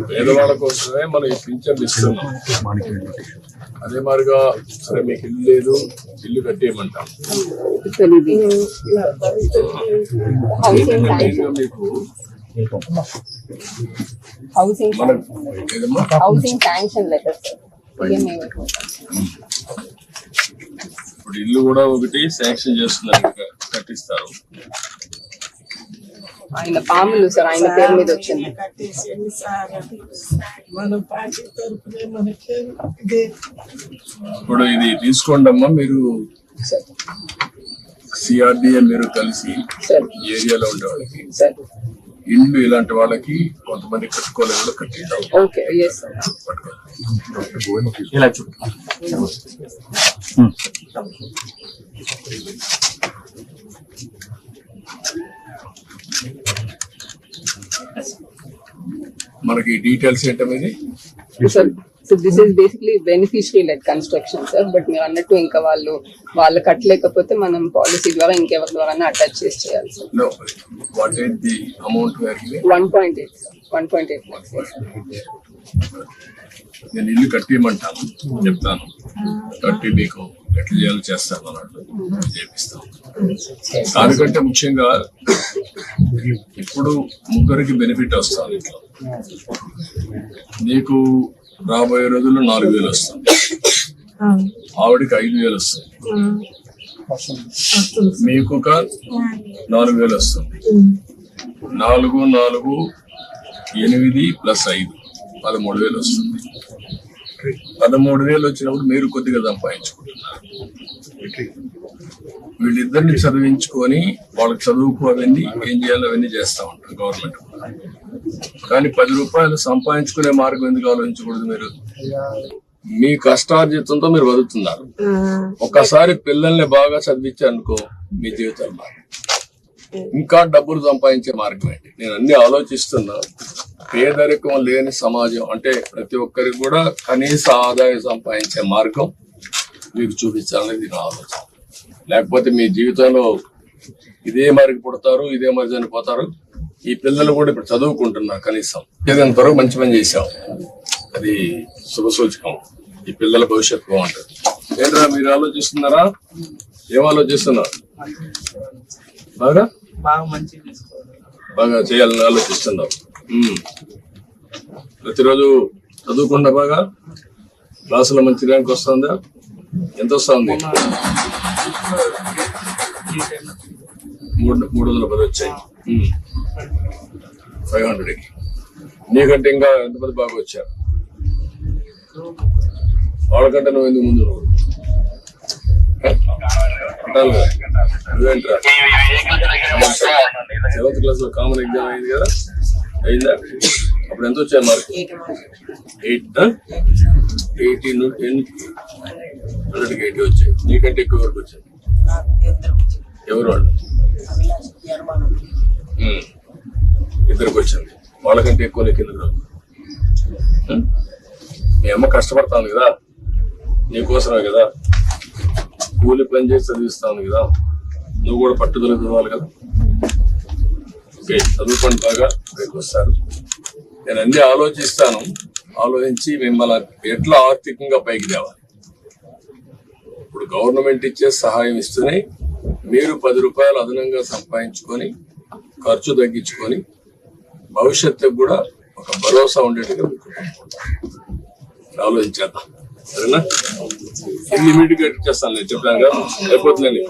పేదవాళ్ళ కోసమే మనం ఈ పింఛన్లు ఇస్తున్నాం. అదే మాదిరిగా సరే మీకు ఇల్లు లేదు, ఇల్లు కట్టేయమంటాం. మీకు ఇప్పుడు ఇల్లు కూడా ఒకటి శాంక్షన్ చేస్తున్నారు, కట్టిస్తారు. ఆయన పాములు సార్ ఆయన పేరు మీద వచ్చింది. ఇప్పుడు ఇది తీసుకోండి అమ్మా, మీరు సిఆర్డిఏ మీరు కలిసి ఏరియాలో ఉండే వాళ్ళకి ఇండ్లు ఇలాంటి వాళ్ళకి కొంతమంది కట్టుకోలేదు కట్టిద్దాం. మనకి డీటెయిల్స్ ఏంటనేది so this is basically beneficiary lead construction sir. But మీరు అన్నట్టు ఇంకా వాళ్ళు కట్టలేకపోతే మనం పాలసీ ద్వారా ఇంకెవరి ద్వారా అటాచ్ చేసి చేయాలి సార్. 1.8 నేను ఇల్లు కట్టేయమంటాను, చెప్తాను, కట్టి మీకు ఎట్లా చేయాలో చేస్తాను అన్నట్టు చేపిస్తాను. దానికంటే ముఖ్యంగా ఇప్పుడు ముగ్గురికి బెనిఫిట్ వస్తుంది. ఇట్లా నీకు రాబోయే రోజుల్లో 4,000 వస్తుంది, ఆవిడికి 5,000 వస్తుంది, మీకు ఒక 4,000 వస్తుంది. 4, 4, 8 + 5 13,000 వస్తుంది. 13,000 వచ్చినప్పుడు మీరు కొద్దిగా సంపాదించుకుంటున్నారు. వీళ్ళిద్దరిని చదివించుకొని వాళ్ళకి చదువుకు అవన్నీ ఏం చేయాలో అవన్నీ చేస్తా ఉంటారు గవర్నమెంట్. కానీ 10 రూపాయలు సంపాదించుకునే మార్గం ఎందుకు ఆలోచించకూడదు? మీరు మీ కష్టార్జితంతో మీరు బతుకుతున్నారు. ఒక్కసారి పిల్లల్ని బాగా చదివించారనుకో మీ జీవితం బాగా, ఇంకా డబ్బులు సంపాదించే మార్గం ఏంటి? నేను అన్ని ఆలోచిస్తున్నా. పేదరికం లేని సమాజం అంటే ప్రతి ఒక్కరికి కూడా కనీస ఆదాయం సంపాదించే మార్గం మీకు చూపించాలనేది నా ఆలోచన. లేకపోతే మీ జీవితంలో ఇదే మరికి పుడతారు, ఇదే మరి చనిపోతారు. ఈ పిల్లలు కూడా ఇప్పుడు చదువుకుంటున్నారు, కనీసం ఏదైనా త్వరగా మంచి పని చేశాం, అది శుభసూచకం. ఈ పిల్లల భవిష్యత్తు బాగుంటుంది. ఏంట్రా మీరు ఆలోచిస్తున్నారా? ఏం ఆలోచిస్తున్నారు? బాగా చేయాలని ఆలోచిస్తున్నారు. ప్రతిరోజు చదువుకుండా బాగా క్లాసులో మంచి ర్యాంక్ వస్తుందా? ఎంత వస్తుంది? 310 వచ్చాయి 500కి. నీకంటే ఇంకా ఎంతమంది బాగా వచ్చారు? వాళ్ళకంటే నువ్వు ఎందుకు ముందు? నువ్వేంట్రా 7th క్లాస్ లో కామన్ ఎగ్జామ్ అయింది కదా, అయిందా? అప్పుడు ఎంత వచ్చాయి మార్క్? 80 నుండి 100కి 80 వచ్చాయి. నీకంటే ఎక్కువ వరకు వచ్చాయి. ఎవరు వాళ్ళు? ఇద్దరికి వచ్చింది. వాళ్ళకంటే ఎక్కువ కిందకు రాదు. మీ అమ్మ కష్టపడతాను కదా, నీకోసమే కదా, కూలి పని చేసి చదివిస్తాను కదా, నువ్వు కూడా పట్టుదల చదవాలి కదా. ఓకే, చదువుకోండి బాగా, పైకి వస్తారు. నేను అన్ని ఆలోచిస్తాను. ఆలోచించి మిమ్మల్ని ఎట్లా ఆర్థికంగా పైకి తేవాలి. ఇప్పుడు గవర్నమెంట్ ఇచ్చే సహాయం ఇస్తూనే మీరు 10 రూపాయలు అదనంగా సంపాదించుకొని ఖర్చు తగ్గించుకొని భవిష్యత్తుకు కూడా ఒక భరోసా ఉండేట్టుగా మీకు ఆలోచించేద్దాం. సరేనా? ఇమ్మీడియట్ గా చేస్తాను, నేను చెప్పాను కదా, అయిపోతుందండి.